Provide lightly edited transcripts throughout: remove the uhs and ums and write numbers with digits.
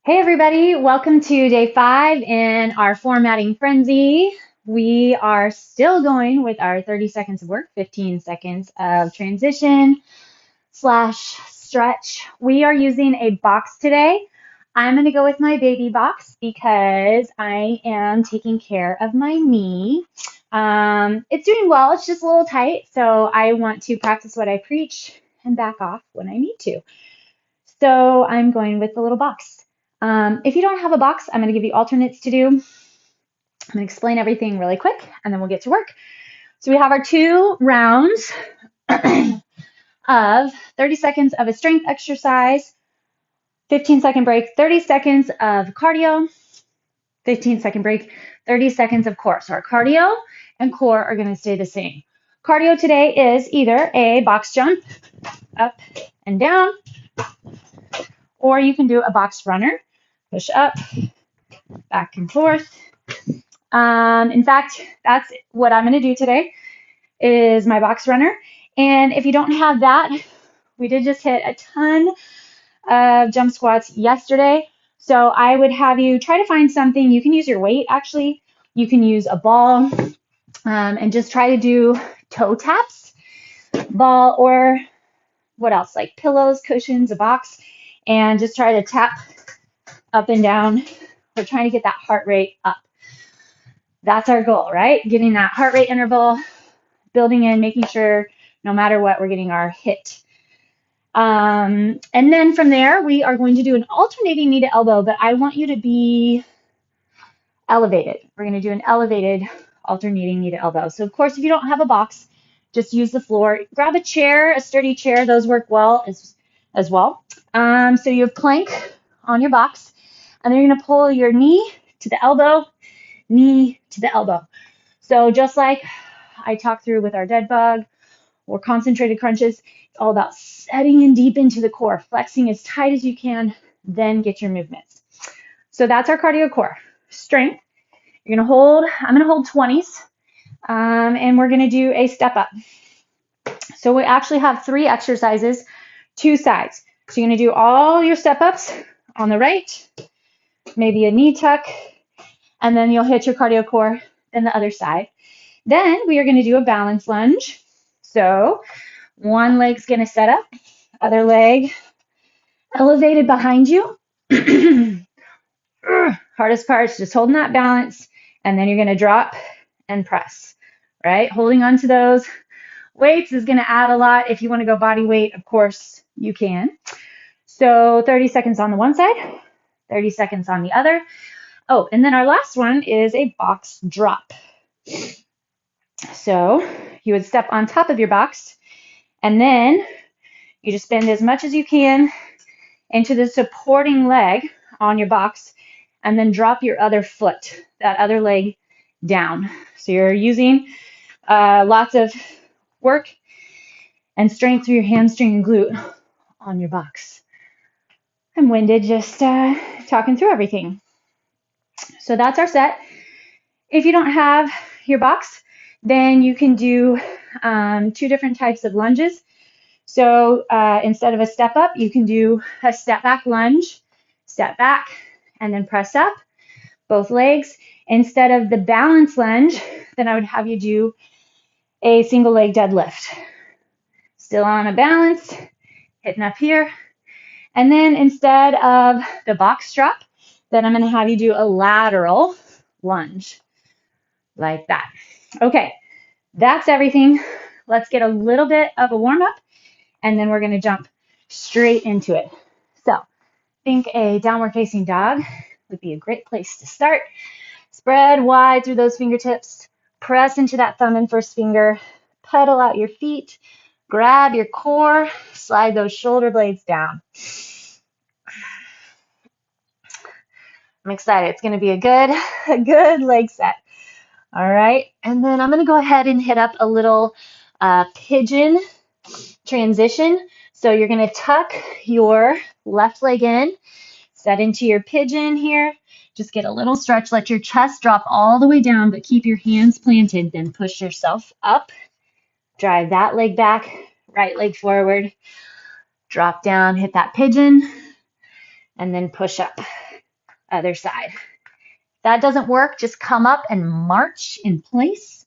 Hey everybody, welcome to day 5 in our formatting frenzy. We are still going with our 30 seconds of work, 15 seconds of transition slash stretch. We are using a box today. I'm going to go with my baby box because I am taking care of my knee. It's doing well, it's just a little tight, so I want to practice what I preach and back off when I need to. So I'm going with the little box. If you don't have a box, I'm going to give you alternates to do. I'm going to explain everything really quick, and then we'll get to work. So we have our 2 rounds of 30 seconds of a strength exercise, 15-second break, 30 seconds of cardio, 15-second break, 30 seconds of core. So our cardio and core are going to stay the same. Cardio today is either a box jump, up and down, or you can do a box runner, push up, back and forth. In fact, that's what I'm going to do today is my box runner. And if you don't have that, we did just hit a ton of jump squats yesterday. So I would have you try to find something. You can use your weight, actually. You can use a ball and just try to do toe taps, ball, or what else, like pillows, cushions, a box, and just try to tap up and down. We're trying to get that heart rate up. That's our goal, right? Getting that heart rate interval, building in, making sure no matter what, we're getting our hit. And then from there, we are going to do an alternating knee to elbow, but I want you to be elevated. We're going to do an elevated alternating knee to elbow. So of course, if you don't have a box, just use the floor. Grab a chair, a sturdy chair. Those work well as well. So you have plank on your box, and then you're going to pull your knee to the elbow, knee to the elbow. So just like I talked through with our dead bug or concentrated crunches, it's all about setting in deep into the core, flexing as tight as you can, then get your movements. So that's our cardio core. Strength, I'm going to hold 20s, and we're going to do a step up. So we actually have 3 exercises, 2 sides. So you're going to do all your step ups on the right, maybe a knee tuck, and then you'll hit your cardio core in the other side. Then we are going to do a balance lunge. So one leg's going to set up, other leg elevated behind you. Hardest part is just holding that balance, and then you're going to drop and press, right? Holding on to those weights is going to add a lot. If you want to go body weight, of course, you can. So 30 seconds on the one side, 30 seconds on the other. Oh, and then our last one is a box drop. So you would step on top of your box, and then you just bend as much as you can into the supporting leg on your box, and then drop your other foot, that other leg, down. So you're using lots of work and strength through your hamstring and glute on your box. I'm winded just talking through everything. So that's our set. If you don't have your box, then you can do 2 different types of lunges. So instead of a step up, you can do a step back lunge, step back, and then press up, both legs. Instead of the balance lunge, then I would have you do a single leg deadlift. Still on a balance, hitting up here. And then instead of the box drop, then I'm going to have you do a lateral lunge like that. Okay, that's everything. Let's get a little bit of a warm up, and then we're going to jump straight into it. So I think a downward facing dog would be a great place to start. Spread wide through those fingertips. Press into that thumb and first finger. Pedal out your feet. Grab your core. Slide those shoulder blades down. I'm excited. It's going to be a good leg set. All right. And then I'm going to go ahead and hit up a little pigeon transition. So you're going to tuck your left leg in, set into your pigeon here. Just get a little stretch. Let your chest drop all the way down, but keep your hands planted. Then push yourself up. Drive that leg back, right leg forward. Drop down, hit that pigeon, and then push up. Other side. If that doesn't work, just come up and march in place.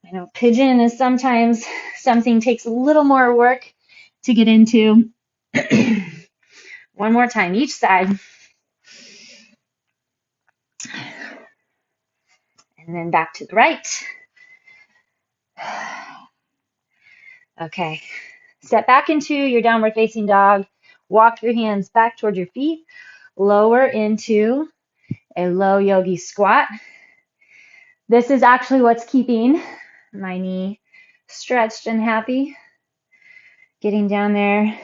I know pigeon is sometimes something takes a little more work to get into. One more time, each side. And then back to the right. Okay. Step back into your downward facing dog. Walk your hands back toward your feet. Lower into a low yogi squat. This is actually what's keeping my knee stretched and happy. Getting down there,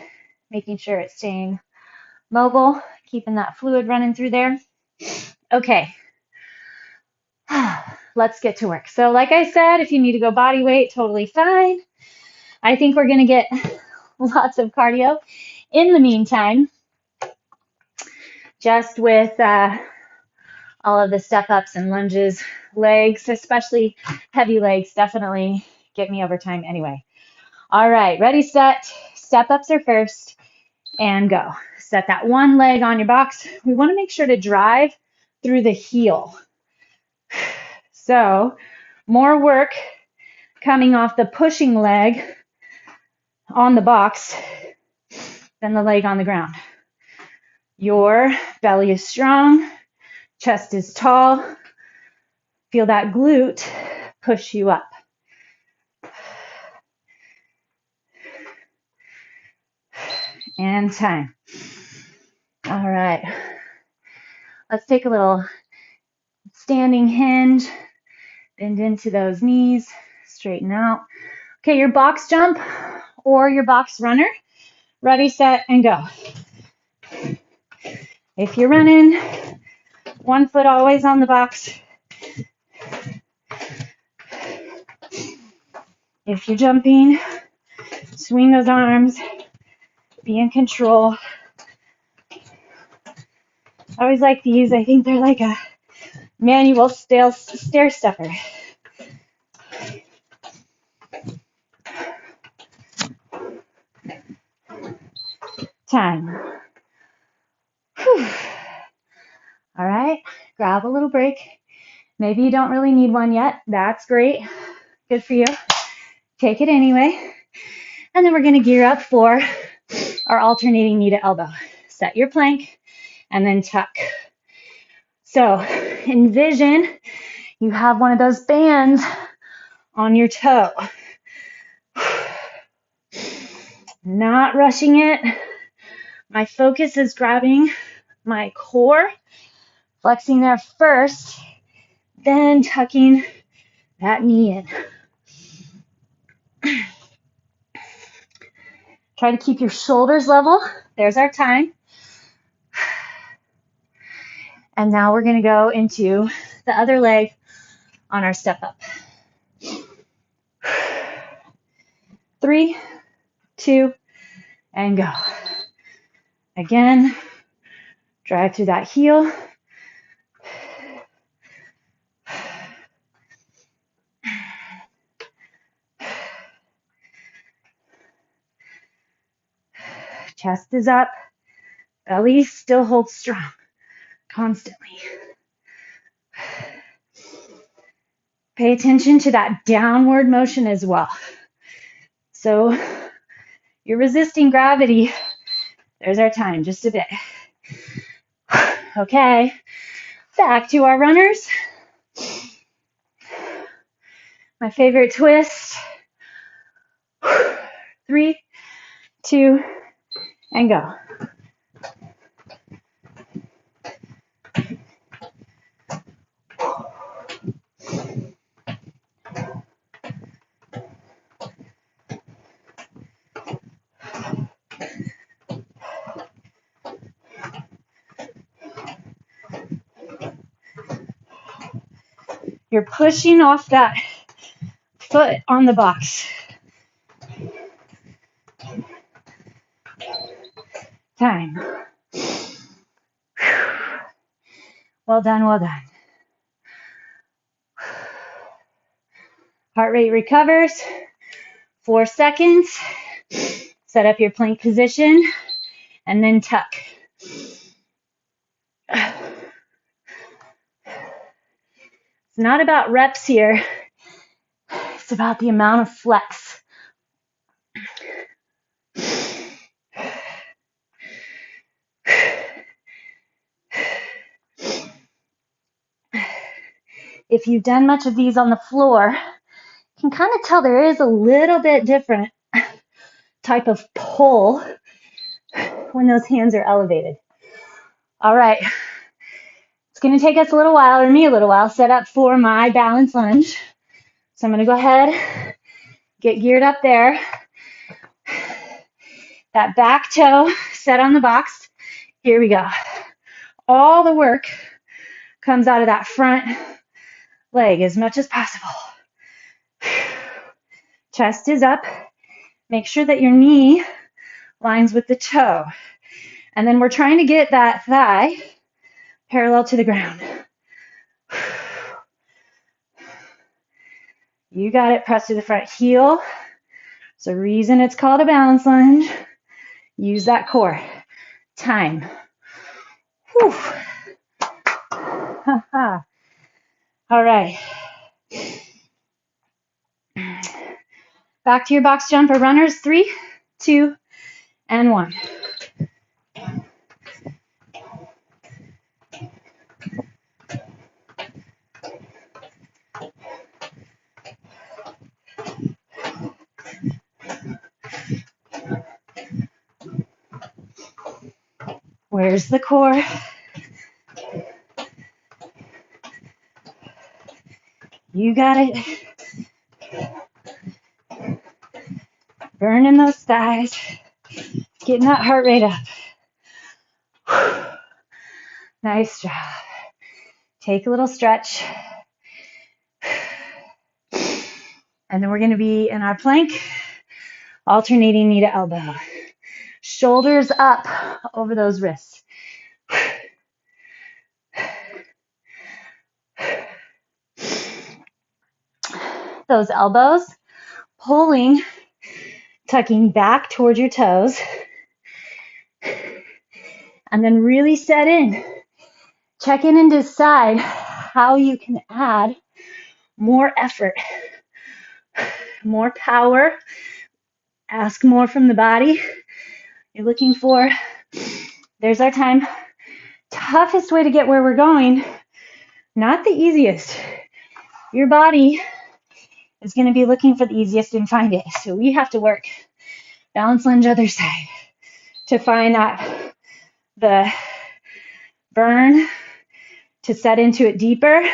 making sure it's staying mobile, keeping that fluid running through there. Okay. Let's get to work. So like I said, if you need to go body weight, totally fine. I think we're going to get lots of cardio. In the meantime, just with all of the step ups and lunges, legs, especially heavy legs, definitely get me over time anyway. All right, ready, set. Step ups are first and go. Set that one leg on your box. We want to make sure to drive through the heel. So more work coming off the pushing leg on the box than the leg on the ground. Your belly is strong, chest is tall. Feel that glute push you up. And time. All right. Let's take a little standing hinge. Bend into those knees. Straighten out. Okay, your box jump or your box runner. Ready, set, and go. If you're running, one foot always on the box. If you're jumping, swing those arms. Be in control. I always like these. I think they're like a manual stair stepper. Time. Whew. All right, grab a little break. Maybe you don't really need one yet. That's great. Good for you. Take it anyway. And then we're going to gear up for our alternating knee to elbow. Set your plank and then tuck. So envision you have one of those bands on your toe. Not rushing it. My focus is grabbing my core, flexing there first, then tucking that knee in. Try to keep your shoulders level. There's our time. And now we're going to go into the other leg on our step up. 3, 2, and go. Again, drive through that heel. Chest is up. Belly still holds strong constantly. Pay attention to that downward motion as well. So you're resisting gravity. There's our time, just a bit. Okay, back to our runners. My favorite twist. 3, 2, and go. You're pushing off that foot on the box. Time. Well done, well done. Heart rate recovers. 4 seconds. Set up your plank position and then tuck. It's not about reps here. It's about the amount of flex. If you've done much of these on the floor, you can kind of tell there is a little bit different type of pull when those hands are elevated. All right. It's going to take us a little while, or me a little while, set up for my balance lunge. So I'm going to go ahead, get geared up there. That back toe set on the box. Here we go. All the work comes out of that front leg as much as possible. Chest is up. Make sure that your knee lines with the toe. And then we're trying to get that thigh parallel to the ground. You got it. Press to the front heel. There's a reason it's called a balance lunge. Use that core. Time. Whew. All right. Back to your box jump or runners. 3, 2, and 1. Where's the core? You got it. Burning those thighs. Getting that heart rate up. Nice job. Take a little stretch. And then we're going to be in our plank, alternating knee to elbow. Shoulders up over those wrists. Those elbows pulling, tucking back towards your toes. And then really set in. Check in and decide how you can add more effort, more power. Ask more from the body. You're looking for, there's our time. Toughest way to get where we're going, not the easiest. Your body is going to be looking for the easiest and find it. So we have to work balance lunge other side to find that the burn, to set into it deeper,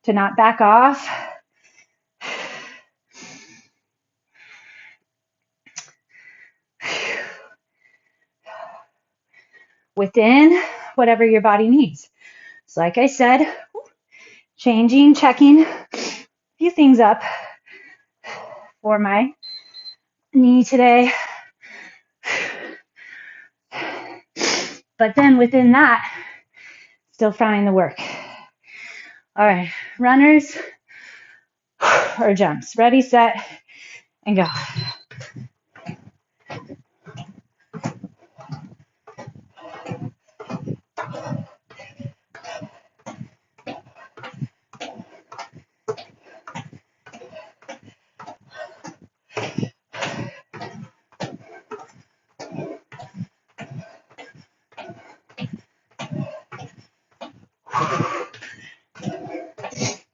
to not back off. Within whatever your body needs. So like I said, changing, checking a few things up for my knee today. But then within that, still finding the work. All right, runners or jumps. Ready, set, and go.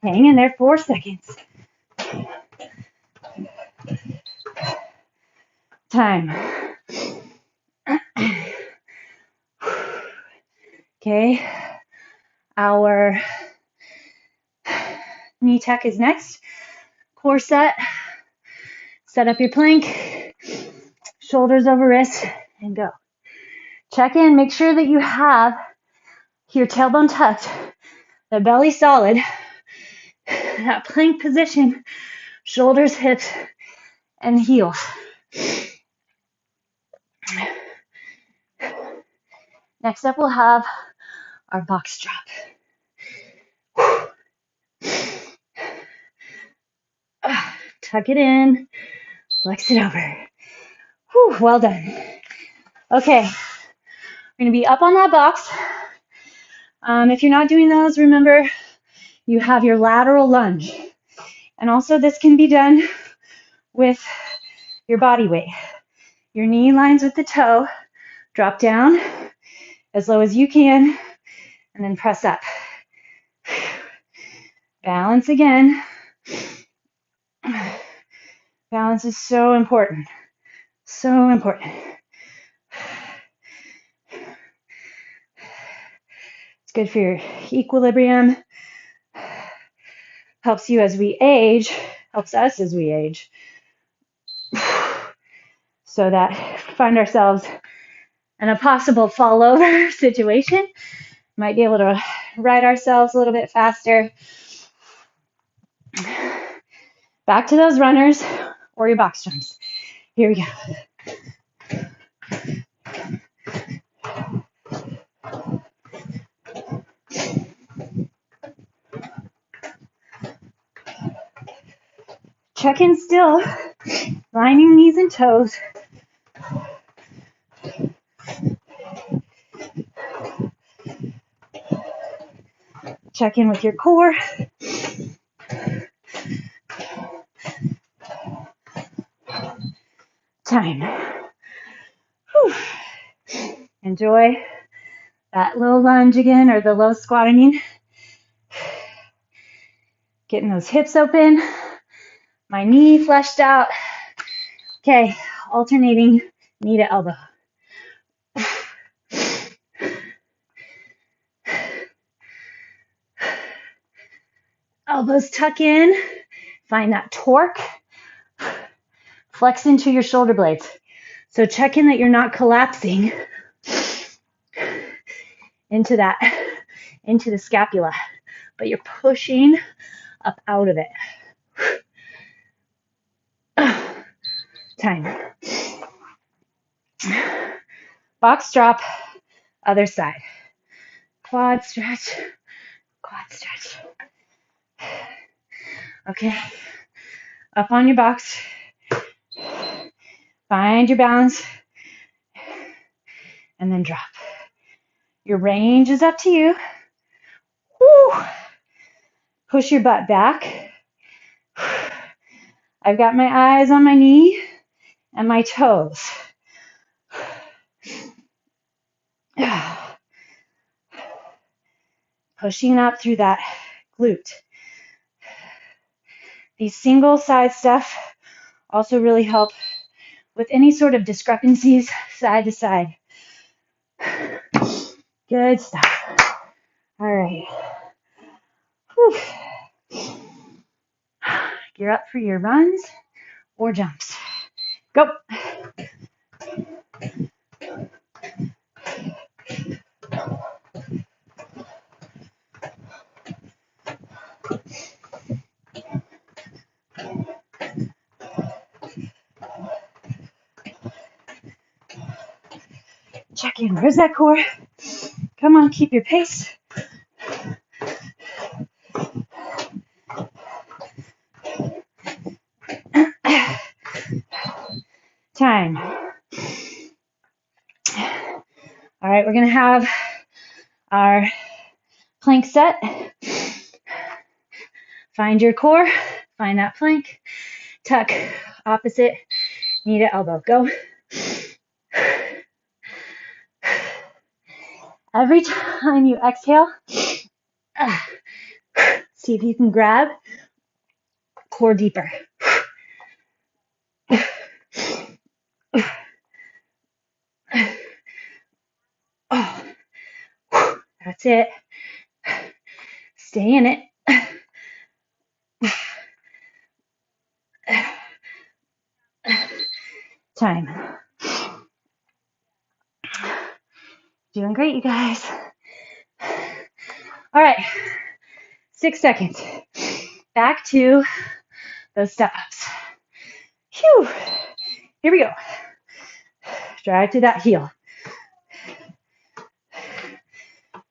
Hang in there 4 seconds. Time. Okay, our knee tuck is next. Core set. Set up your plank. Shoulders over wrists, and go. Check in. Make sure that you have your tailbone tucked, the belly solid, that plank position, shoulders, hips, and heels. Next up, we'll have our box drop. Tuck it in, flex it over. Well done. Okay, we're going to be up on that box. If you're not doing those, remember you have your lateral lunge. And also this can be done with your body weight. Your knee lines with the toe, drop down as low as you can, and then press up. Balance again. Balance is so important. So important. It's good for your equilibrium. Helps you as we age. Helps us as we age. So that if we find ourselves in a possible fall over situation, might be able to right ourselves a little bit faster. Back to those runners or your box jumps. Here we go. Check in still, lining knees and toes. Check in with your core. Time. Whew. Enjoy that low lunge again, or the low squat, I mean. Getting those hips open, my knee fleshed out. Okay, alternating knee to elbow. Elbows tuck in, find that torque. Flex into your shoulder blades. So check in that you're not collapsing into the scapula, but you're pushing up out of it. Time. Box drop, other side. Quad stretch, quad stretch. Okay, up on your box. Find your balance, and then drop. Your range is up to you. Woo. Push your butt back. I've got my eyes on my knee and my toes. Pushing up through that glute. These single side stuff also really help with any sort of discrepancies side to side. Good stuff. All right. Whew. Gear up for your runs or jumps. Go. Check in. Where's that core? Come on, keep your pace. Time. All right, we're going to have our plank set. Find your core, find that plank, tuck, opposite, knee to elbow. Go. Every time you exhale, see if you can grab core deeper. Oh, that's it. Stay in it. Time. Doing great, you guys. All right, 6 seconds. Back to those step-ups. Phew. Here we go. Drive to that heel.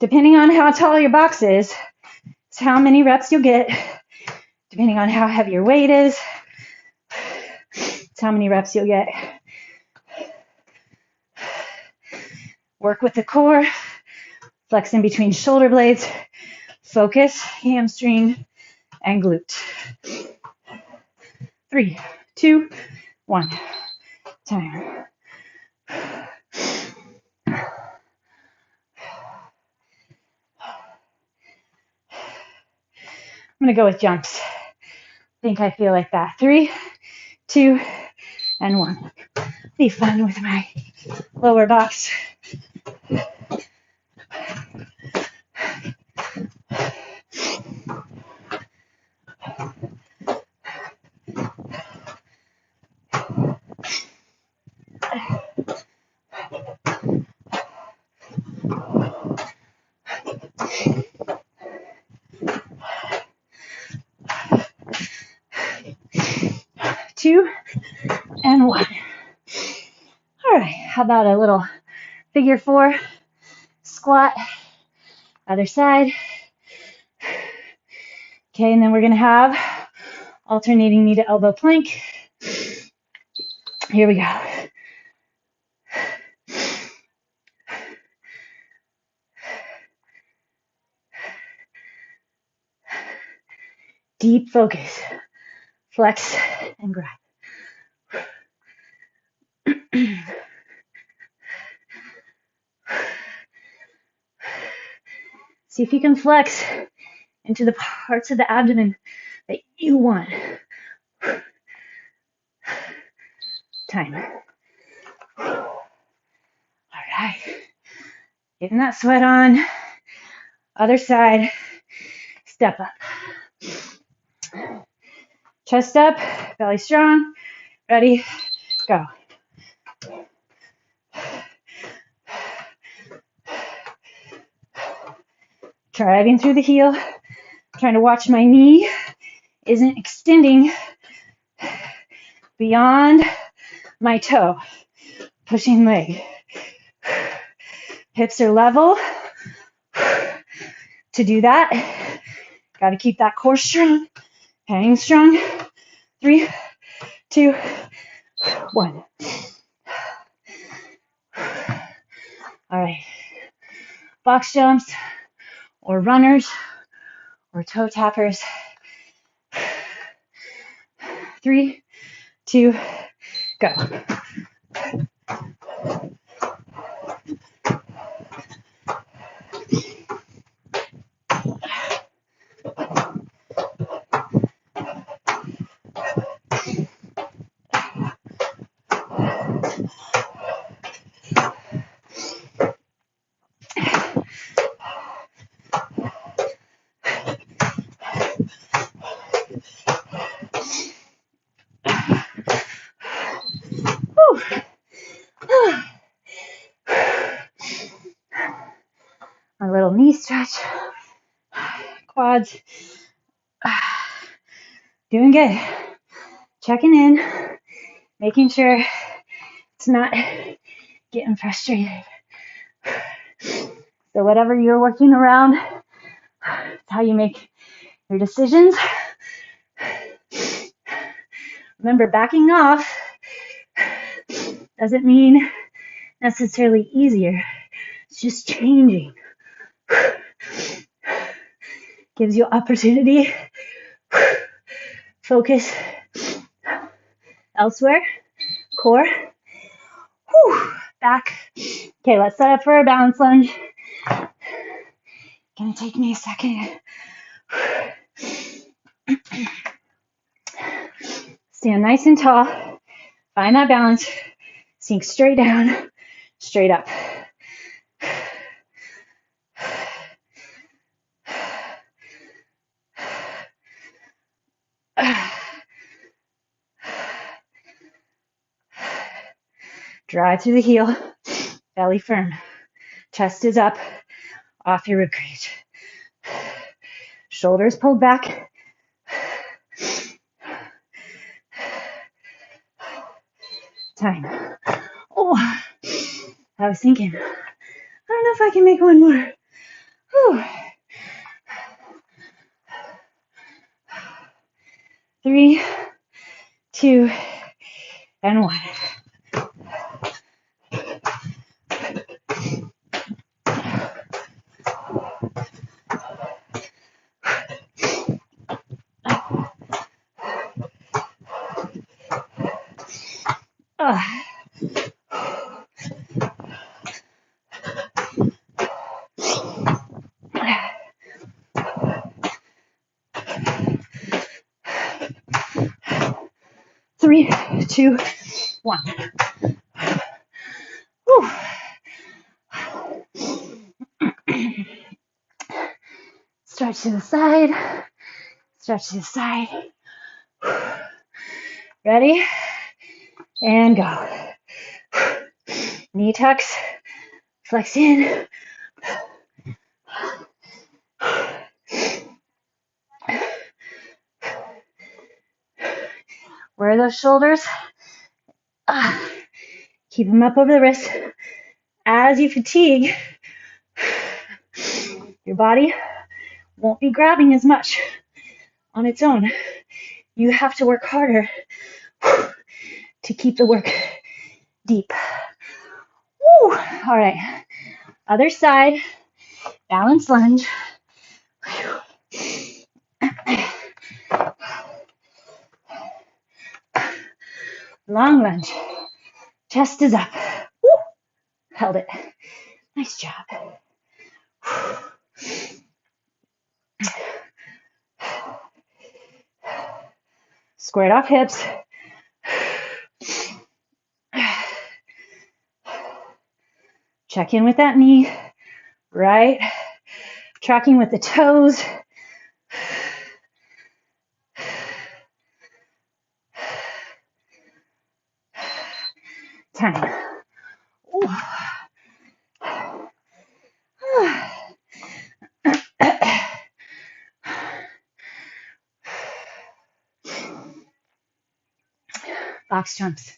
Depending on how tall your box is, it's how many reps you'll get. Depending on how heavy your weight is, it's how many reps you'll get. Work with the core. Flex in between shoulder blades. Focus, hamstring, and glute. 3, 2, 1. Time. I'm going to go with jumps. I think I feel like that. 3, 2, and 1. Be fun with my lower box. Two and 1. All right, how about a little figure 4 squat, other side. Okay, and then we're gonna have alternating knee to elbow plank. Here we go. Deep focus, flex and grab. See if you can flex into the parts of the abdomen that you want. Time. All right. Getting that sweat on. Other side. Step up. Chest up, belly strong. Ready, go. Driving through the heel. Trying to watch my knee isn't extending beyond my toe. Pushing leg. Hips are level. To do that, got to keep that core strong. Hang strong. 3, 2, 1. All right. Box jumps or runners or toe tappers. 3, 2, go. A little knee stretch. Quads. Doing good. Checking in. Making sure it's not getting frustrated. So whatever you're working around, it's how you make your decisions. Remember, backing off doesn't mean necessarily easier. It's just changing. Gives you opportunity. Focus elsewhere. Core. Whew. Back. Okay, let's set up for a balance lunge. Gonna take me a second. Stand nice and tall. Find that balance. Sink straight down, straight up. Drive through the heel, belly firm. Chest is up, off your ribcage. Shoulders pulled back. Time. Oh, I was thinking, I don't know if I can make one more. Whew. 3, 2, and 1. Three, two, one. Whew. Stretch to the side. Stretch to the side. Ready? And go. Knee tucks. Flex in. Where are those shoulders? Keep them up over the wrist. As you fatigue, your body won't be grabbing as much on its own. You have to work harder to keep the work deep. Woo. All right. Other side. Balance lunge. Long lunge. Chest is up. Woo. Held it. Nice job. Squared off hips. Check in with that knee. Right. Tracking with the toes. Time. Box jumps.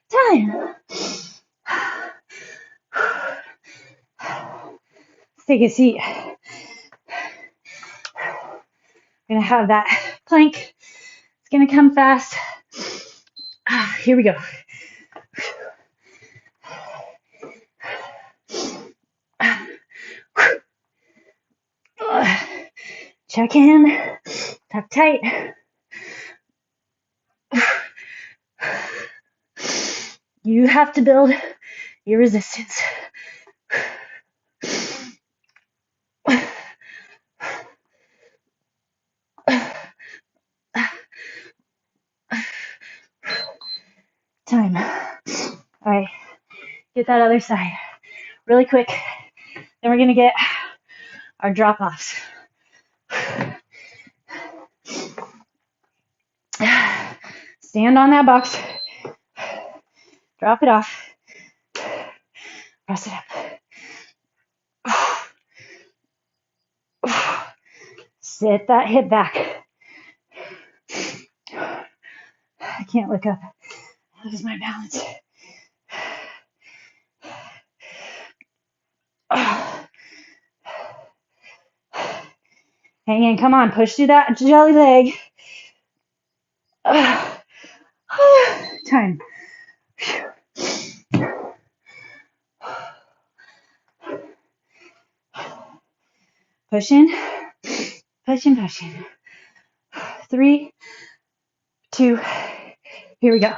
Time. Take a seat. Gonna have that plank. It's gonna come fast. Here we go. Check in. Tuck tight. You have to build your resistance. Time. All right, get that other side really quick. Then we're gonna get our drop-offs. Stand on that box. Drop it off. Press it up. Sit that hip back. I can't look up. How is my balance? Hang in, come on, push through that jelly leg. Time. Pushing, pushing, pushing. 3, 2, here we go.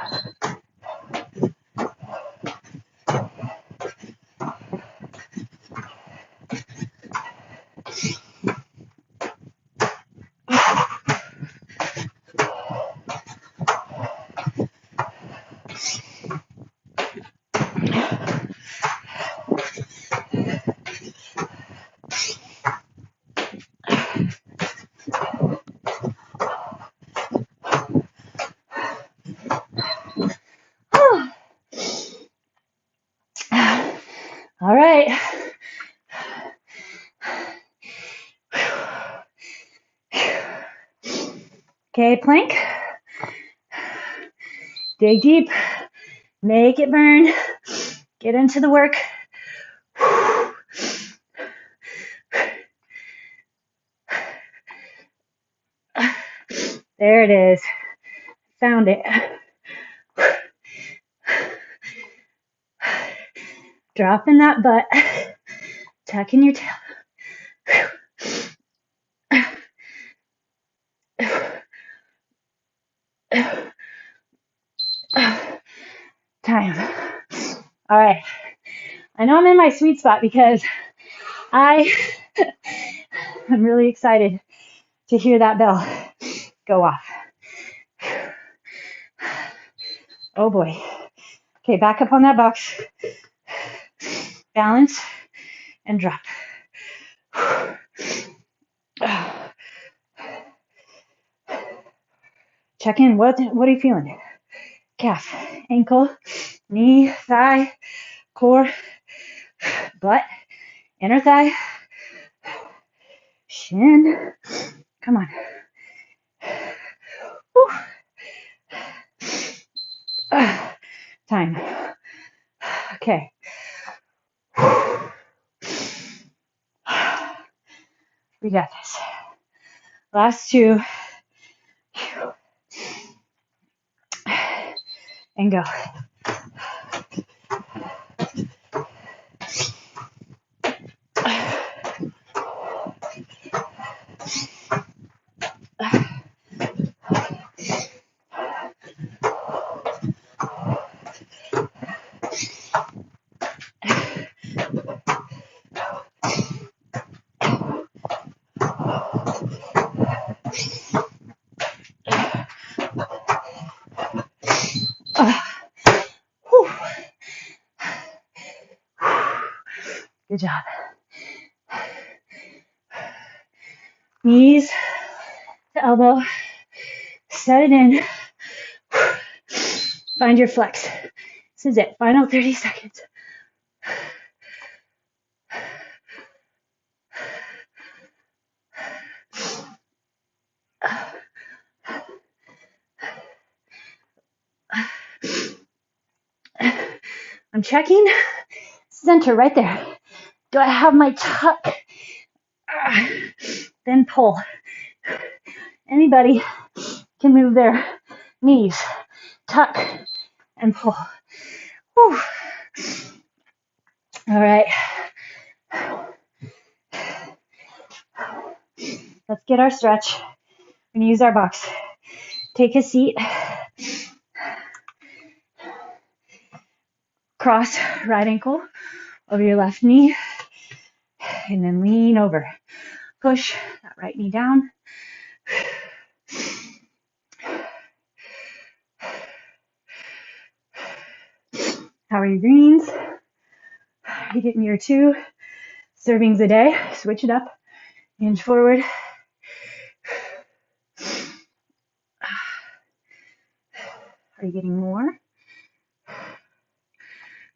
All right. Okay, plank. Dig deep. Make it burn. Get into the work. There it is. Found it. Drop in that butt. Tuck in your tail. Time. All right. I know I'm in my sweet spot because I'm really excited to hear that bell go off. Oh boy. Okay, back up on that box. Balance and drop. Check in. What are you feeling? Calf, ankle, knee, thigh, core, butt, inner thigh, shin. Come on. Time. Okay. We got this. Last two. And go. Good job. Knees to elbow. Set it in. Find your flex. This is it. Final 30 seconds. I'm checking. Center right there. Do I have my tuck? Then pull. Anybody can move their knees. Tuck and pull. Whew. All right. Let's get our stretch. We're going to use our box. Take a seat. Cross right ankle over your left knee. And then lean over. Push that right knee down. How are your greens? Are you getting your 2 servings a day? Switch it up. Hinge forward. Are you getting more?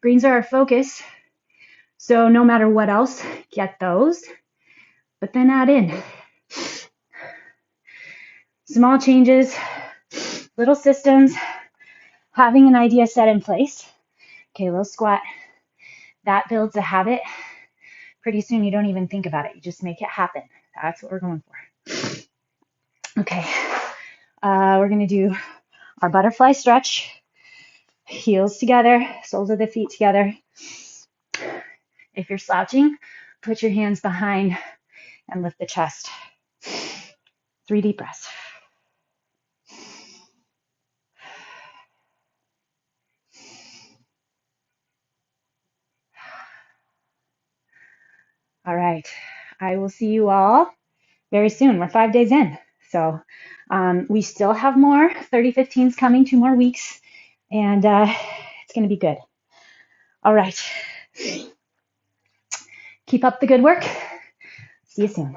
Greens are our focus. So no matter what else, get those. But then add in small changes, little systems, having an idea set in place. Okay, little squat. That builds a habit. Pretty soon you don't even think about it. You just make it happen. That's what we're going for. Okay, we're going to do our butterfly stretch. Heels together, soles of the feet together. If you're slouching, put your hands behind and lift the chest. 3 deep breaths. All right. I will see you all very soon. We're 5 days in. So we still have more 30-15s coming, 2 more weeks. And it's going to be good. All right. Keep up the good work. See you soon.